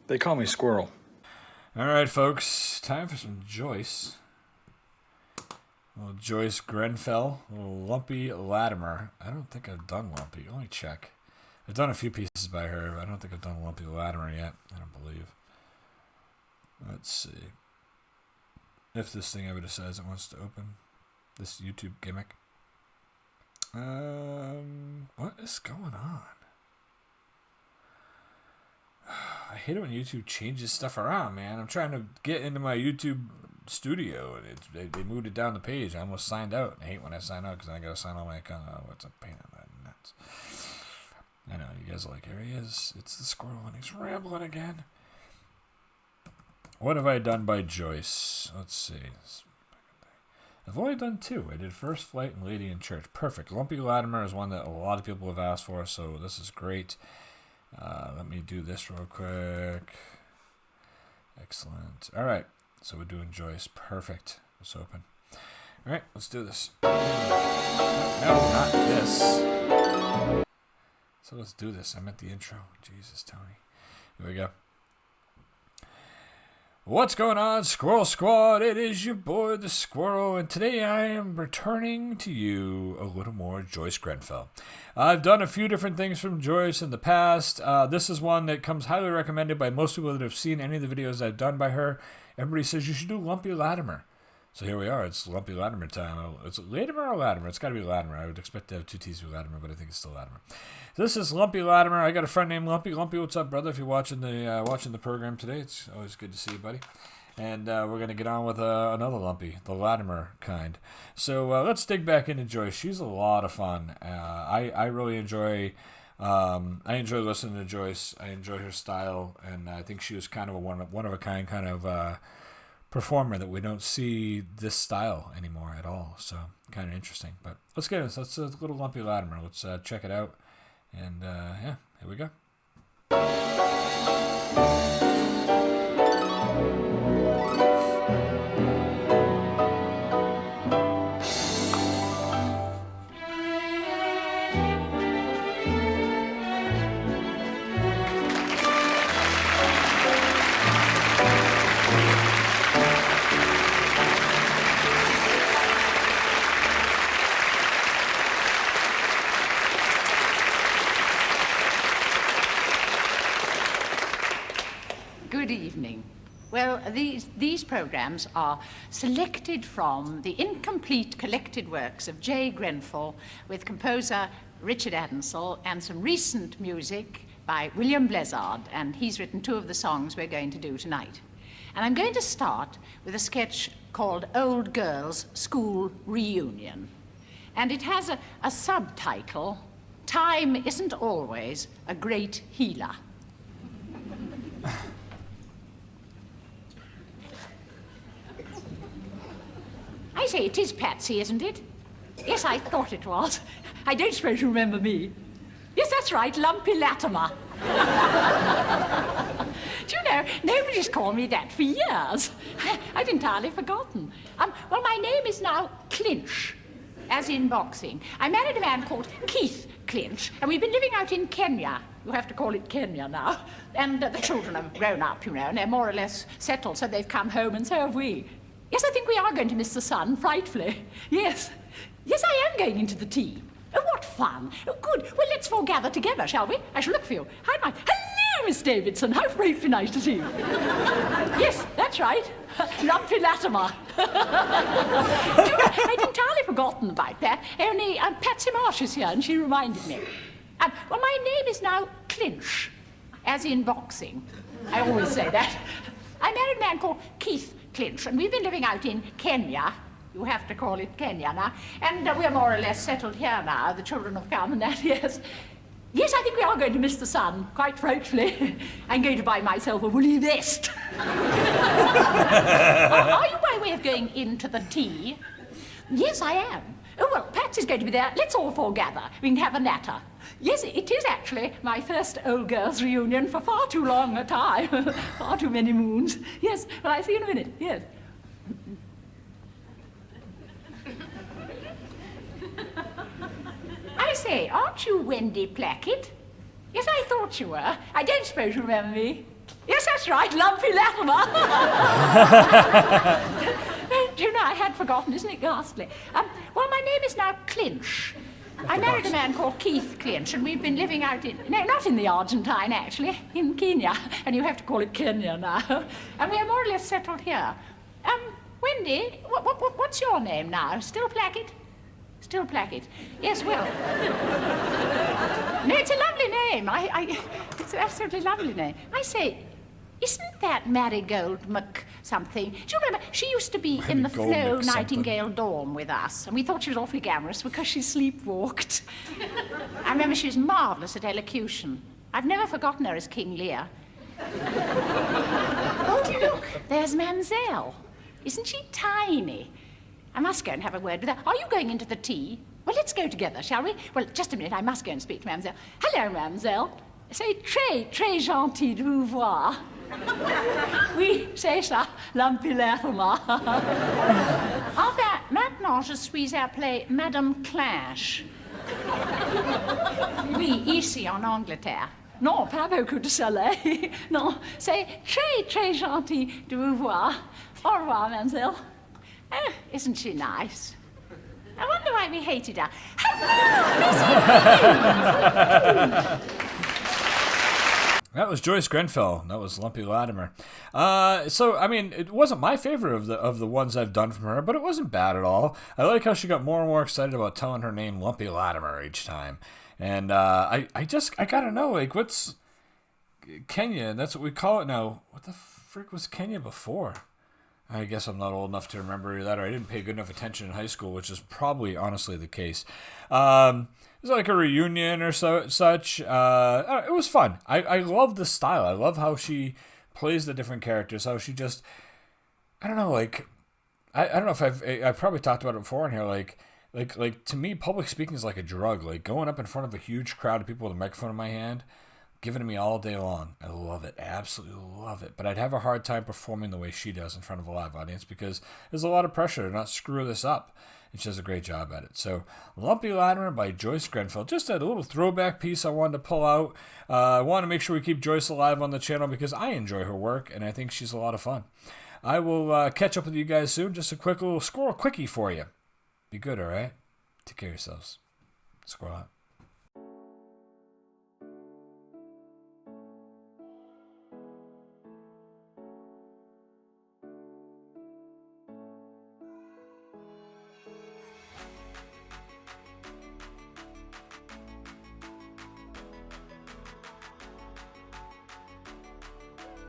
They call me Squirrel. All right, folks, time for some Joyce. Well, Joyce Grenfell, Lumpy Latimer. I don't think I've done Lumpy. Let me check. I've done a few pieces by her, but I don't think I've done Lumpy Latimer yet. I don't believe. Let's see. If this thing ever decides it wants to open. This YouTube gimmick. What is going on? I hate it when YouTube changes stuff around, man. I'm trying to get into my YouTube studio, and they moved it down the page. I almost signed out. I hate when I sign out because I got to sign all my account. Oh, what's a pain in the nuts. I know, you guys are like, here he is. It's the squirrel, and he's rambling again. What have I done by Joyce? Let's see. I've only done two. I did First Flight and Lady in Church. Perfect. Lumpy Latimer is one that a lot of people have asked for, so this is great. Let me do this real quick. Excellent. All right. So we're doing Joyce. Perfect. Let's open. All right. Let's do this. No, not this. So let's do this. I meant the intro. Jesus, Tony. Here we go. What's going on, Squirrel Squad? It is your boy, the Squirrel, and today I am returning to you a little more Joyce Grenfell. I've done a few different things from Joyce in the past. This is one that comes highly recommended by most people that have seen any of the videos I've done by her. Everybody says you should do Lumpy Latimer. So here we are. It's Lumpy Latimer time. It's Latimer or Latimer? It's got to be Latimer. I would expect to have two T's with Latimer, but I think it's still Latimer. This is Lumpy Latimer. I got a friend named Lumpy. Lumpy, what's up, brother? If you're watching the program today, it's always good to see you, buddy. And we're going to get on with another Lumpy, the Latimer kind. So let's dig back into Joyce. She's a lot of fun. I really enjoy... I enjoy listening to Joyce. I enjoy her style, and I think she was kind of a one of a kind kind of performer that we don't see this style anymore at all. So kind of interesting. But let's get it. Let's a little Lumpy Latimer. Let's check it out. And yeah, here we go. Good evening. Well, these programs are selected from the incomplete collected works of J. Grenfell with composer Richard Adensel and some recent music by William Blezard, and he's written two of the songs we're going to do tonight. And I'm going to start with a sketch called Old Girls' School Reunion. And it has a subtitle, Time Isn't Always a Great Healer. I say, it is Patsy, isn't it? Yes, I thought it was. I don't suppose you remember me. Yes, that's right, Lumpy Latimer. Do you know, nobody's called me that for years. I'd entirely forgotten. Well, my name is now Clinch, as in boxing. I married a man called Keith Clinch, and we've been living out in Kenya. You have to call it Kenya now. And the children have grown up, you know, and they're more or less settled, so they've come home, and so have we. Yes, I think we are going to miss the sun, frightfully. Yes. Yes, I am going into the tea. Oh, what fun. Oh, good. Well, let's foregather together, shall we? I shall look for you. Hi, Mike. Hello, Miss Davidson. How frightfully nice to see you. Yes, that's right. Lumpy Latimer. I'd entirely forgotten about that. Only Patsy Marsh is here, and she reminded me. Well, my name is now Clinch, as in boxing. I always say that. I married a man called Keith Clinch, and we've been living out in Kenya. You have to call it Kenya now. And we're more or less settled here now. The children have come and that, yes. Yes, I think we are going to miss the sun, quite frightfully. I'm going to buy myself a woolly vest. Are you by way of going into the tea? Yes, I am. Oh, well, Patsy's going to be there. Let's all foregather. We can have a natter. Yes, it is actually my first old girls' reunion for far too long a time. Far too many moons. Yes, well, I'll see you in a minute. Yes. I say, aren't you Wendy Plackett? Yes, I thought you were. I don't suppose you remember me. Yes, that's right, Lumpy Latimer. Do you know, I had forgotten, isn't it ghastly? Well, my name is now Clinch. I married a man called Keith Clinch, and we've been living out in... No, not in the Argentine, actually, in Kenya. And you have to call it Kenya now. And we're more or less settled here. Wendy, what's your name now? Still Plackett? Still Plackett. Yes, well... No, it's a lovely name. It's an absolutely lovely name. I say... Isn't that Marigold something? Do you remember? She used to be in the Flo Nightingale dorm with us, and we thought she was awfully glamorous because she sleepwalked. I remember she was marvellous at elocution. I've never forgotten her as King Lear. Oh, look, there's Mamselle. Isn't she tiny? I must go and have a word with her. Are you going into the tea? Well, let's go together, shall we? Well, just a minute, I must go and speak to Mamselle. Hello, Mamselle. C'est très gentil de vous voir. Oui, c'est ça, Lumpy Latimer. Enfin, maintenant, je suis appelée Madame Clash. Oui, ici, en Angleterre. Non, pas beaucoup de soleil. Non, c'est très gentil de vous voir. Au revoir, mademoiselle. Oh, isn't she nice? I wonder why we hated her. That was Joyce Grenfell. That was Lumpy Latimer. So, I mean, it wasn't my favorite of the ones I've done from her, but it wasn't bad at all. I like how she got more and more excited about telling her name Lumpy Latimer each time. And I gotta know, like, what's Kenya? That's what we call it now. What the frick was Kenya before? I guess I'm not old enough to remember that, or I didn't pay good enough attention in high school, which is probably honestly the case. It was like a reunion or such. It was fun. I love the style. I love how she plays the different characters. How she just, I don't know, like, I don't know if I've probably talked about it before in here. Like to me, public speaking is like a drug. Like going up in front of a huge crowd of people with a microphone in my hand, giving it to me all day long. I love it. I absolutely love it. But I'd have a hard time performing the way she does in front of a live audience because there's a lot of pressure to not screw this up. And she does a great job at it. So, Lumpy Latimer by Joyce Grenfell. Just a little throwback piece I wanted to pull out. I want to make sure we keep Joyce alive on the channel because I enjoy her work and I think she's a lot of fun. I will catch up with you guys soon. Just a quick little squirrel quickie for you. Be good, all right? Take care of yourselves. Squirrel out.